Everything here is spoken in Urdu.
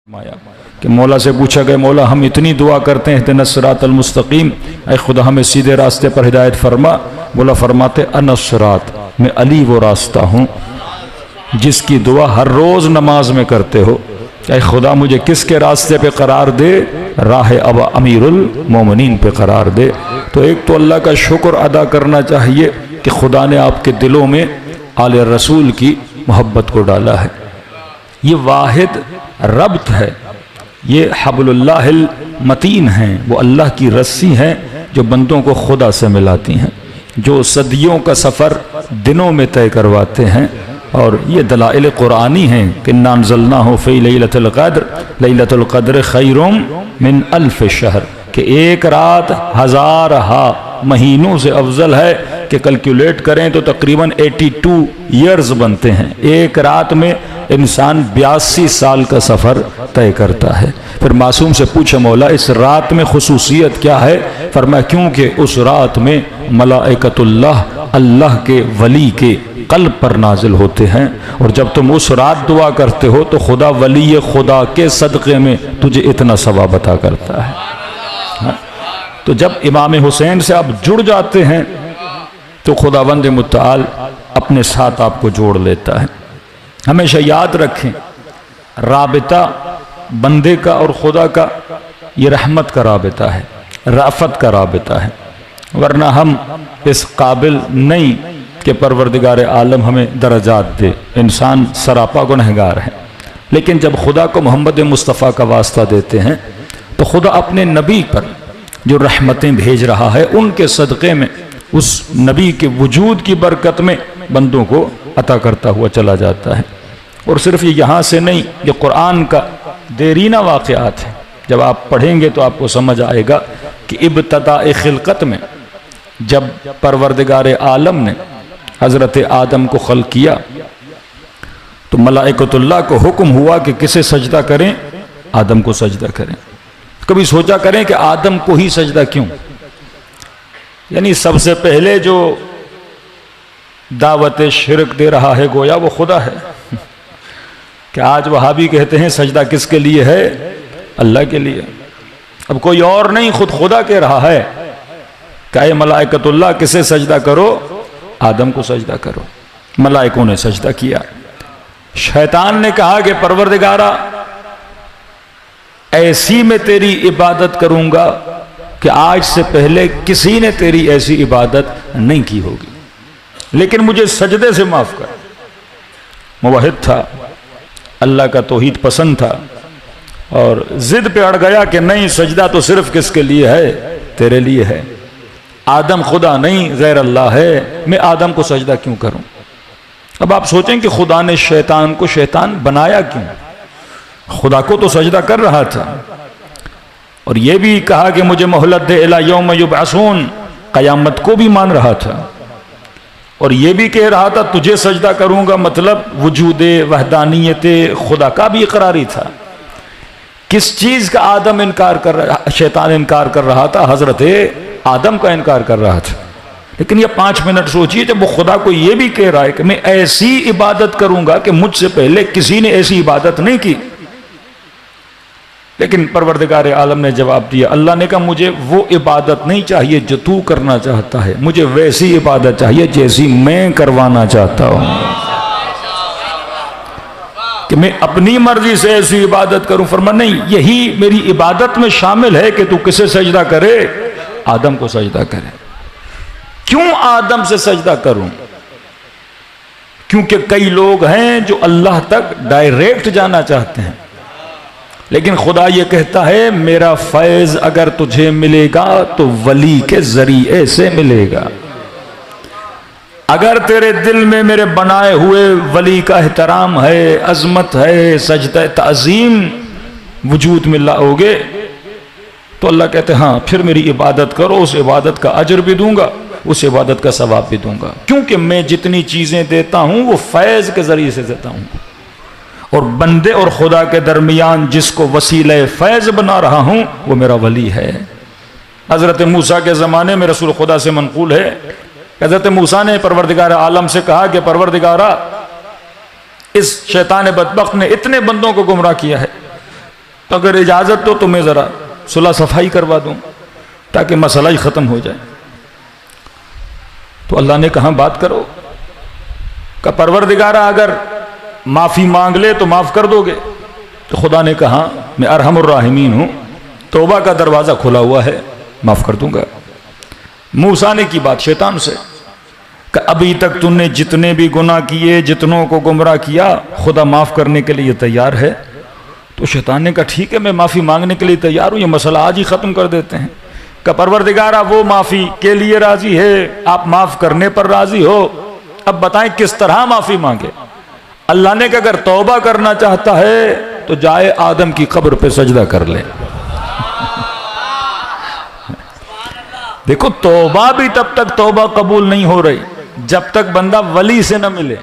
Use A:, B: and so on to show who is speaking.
A: فرمایا کہ مولا سے پوچھا گیا مولا ہم اتنی دعا کرتے ہیں اہدنا الصراط المستقیم، اے خدا ہمیں سیدھے راستے پر ہدایت فرما۔ مولا فرماتے انا الصراط، میں علی وہ راستہ ہوں جس کی دعا ہر روز نماز میں کرتے ہو، اے خدا مجھے کس کے راستے پہ قرار دے؟ راہ ابا امیر المومنین پہ قرار دے۔ تو ایک تو اللہ کا شکر ادا کرنا چاہیے کہ خدا نے آپ کے دلوں میں آل رسول کی محبت کو ڈالا ہے۔ یہ واحد ربط ہے، یہ حبل اللہ المتین ہیں، وہ اللہ کی رسی ہیں جو بندوں کو خدا سے ملاتی ہیں، جو صدیوں کا سفر دنوں میں طے کرواتے ہیں۔ اور یہ دلائل قرآنی ہیں کہ انا انزلناہ فی لیلۃ القدر، لیلۃ القدر خیر من الف شہر، کہ ایک رات ہزارہا مہینوں سے افضل ہے کہ کیلکولیٹ کریں تو تقریباً 82 ایئرز بنتے ہیں۔ ایک رات میں انسان 82 سال کا سفر طے کرتا ہے۔ پھر معصوم سے پوچھا مولا اس رات میں خصوصیت کیا ہے؟ فرمایا کیونکہ اس رات میں ملائکۃ اللہ، اللہ کے ولی کے قلب پر نازل ہوتے ہیں، اور جب تم اس رات دعا کرتے ہو تو خدا ولی خدا کے صدقے میں تجھے اتنا ثواب عطا کرتا ہے۔ تو جب امام حسین سے آپ جڑ جاتے ہیں تو خداوند متعال اپنے ساتھ آپ کو جوڑ لیتا ہے۔ ہمیشہ یاد رکھیں رابطہ بندے کا اور خدا کا یہ رحمت کا رابطہ ہے، رافت کا رابطہ ہے، ورنہ ہم اس قابل نہیں کہ پروردگار عالم ہمیں درجات دے، انسان سراپا گنہگار ہے۔ لیکن جب خدا کو محمد مصطفیٰ کا واسطہ دیتے ہیں تو خدا اپنے نبی پر جو رحمتیں بھیج رہا ہے ان کے صدقے میں، اس نبی کے وجود کی برکت میں بندوں کو عطا کرتا ہوا چلا جاتا ہے۔ اور صرف یہ یہاں سے نہیں، یہ قرآن کا دیرینہ واقعات ہے، جب آپ پڑھیں گے تو آپ کو سمجھ آئے گا کہ ابتداء خلقت میں جب پروردگار عالم نے حضرت آدم کو خلق کیا تو ملائکۃ اللہ کو حکم ہوا کہ کسے سجدہ کریں؟ آدم کو سجدہ کریں۔ کبھی سوچا کریں کہ آدم کو ہی سجدہ کیوں؟ یعنی سب سے پہلے جو دعوت شرک دے رہا ہے گویا وہ خدا ہے، کہ آج وہابی کہتے ہیں سجدہ کس کے لیے ہے؟ اللہ کے لیے۔ اب کوئی اور نہیں، خود خدا کہہ رہا ہے کہ اے ملائکۃ اللہ کسے سجدہ کرو؟ آدم کو سجدہ کرو۔ ملائکوں نے سجدہ کیا۔ شیطان نے کہا کہ پروردگارا ایسی میں تیری عبادت کروں گا کہ آج سے پہلے کسی نے تیری ایسی عبادت نہیں کی ہوگی، لیکن مجھے سجدے سے معاف کر۔ موحد تھا، اللہ کا توحید پسند تھا، اور ضد پہ اڑ گیا کہ نہیں سجدہ تو صرف کس کے لیے ہے؟ تیرے لیے ہے۔ آدم خدا نہیں غیر اللہ ہے، میں آدم کو سجدہ کیوں کروں؟ اب آپ سوچیں کہ خدا نے شیطان کو شیطان بنایا کیوں؟ خدا کو تو سجدہ کر رہا تھا، اور یہ بھی کہا کہ مجھے مہلت دے الی یوم یبعثون، قیامت کو بھی مان رہا تھا، اور یہ بھی کہہ رہا تھا تجھے سجدہ کروں گا، مطلب وجود وحدانیت خدا کا بھی اقراری تھا۔ کس چیز کا آدم انکار کر رہا، شیطان انکار کر رہا تھا؟ حضرت آدم کا انکار کر رہا تھا۔ لیکن یہ 5 منٹ سوچئے جب وہ خدا کو یہ بھی کہہ رہا ہے کہ میں ایسی عبادت کروں گا کہ مجھ سے پہلے کسی نے ایسی عبادت نہیں کی، لیکن پروردگار عالم نے جواب دیا، اللہ نے کہا مجھے وہ عبادت نہیں چاہیے جو تو کرنا چاہتا ہے، مجھے ویسی عبادت چاہیے جیسی میں کروانا چاہتا ہوں، کہ میں اپنی مرضی سے ایسی عبادت کروں۔ فرمایا نہیں، یہی میری عبادت میں شامل ہے کہ تو کسے سجدہ کرے؟ آدم کو سجدہ کرے۔ کیوں آدم سے سجدہ کروں؟ کیونکہ کئی لوگ ہیں جو اللہ تک ڈائریکٹ جانا چاہتے ہیں، لیکن خدا یہ کہتا ہے میرا فیض اگر تجھے ملے گا تو ولی کے ذریعے سے ملے گا۔ اگر تیرے دل میں میرے بنائے ہوئے ولی کا احترام ہے، عظمت ہے، سجدہ تعظیم وجود میں لاؤ گے تو اللہ کہتے ہیں ہاں پھر میری عبادت کرو، اس عبادت کا اجر بھی دوں گا، اس عبادت کا ثواب بھی دوں گا، کیونکہ میں جتنی چیزیں دیتا ہوں وہ فیض کے ذریعے سے دیتا ہوں، اور بندے اور خدا کے درمیان جس کو وسیلہ فیض بنا رہا ہوں وہ میرا ولی ہے۔ حضرت موسیٰ کے زمانے میں رسول خدا سے منقول ہے، حضرت موسیٰ نے پروردگار عالم سے کہا کہ پروردگارا اس شیطان بدبخت نے اتنے بندوں کو گمراہ کیا ہے، تو اگر اجازت تو میں ذرا صلح صفائی کروا دوں تاکہ مسئلہ ہی ختم ہو جائے۔ تو اللہ نے کہا بات کرو، کہ پروردگارہ اگر معافی مانگ لے تو معاف کر دو گے؟ تو خدا نے کہا میں ارحم الراحمین ہوں، توبہ کا دروازہ کھلا ہوا ہے، معاف کر دوں گا۔ موسیٰ نے کی بات شیطان سے کہ ابھی تک تم نے جتنے بھی گناہ کیے، جتنوں کو گمراہ کیا، خدا معاف کرنے کے لیے تیار ہے۔ تو شیطان نے کہا ٹھیک ہے، میں معافی مانگنے کے لیے تیار ہوں، یہ مسئلہ آج ہی ختم کر دیتے ہیں۔ کہ پروردگارہ وہ معافی کے لیے راضی ہے، آپ معاف کرنے پر راضی ہو، اب بتائیں کس طرح معافی مانگے؟ اللہ نے کہ اگر توبہ کرنا چاہتا ہے تو جائے آدم کی قبر پہ سجدہ کر لے۔ دیکھو توبہ بھی تب تک توبہ قبول نہیں ہو رہی جب تک بندہ ولی سے نہ ملے۔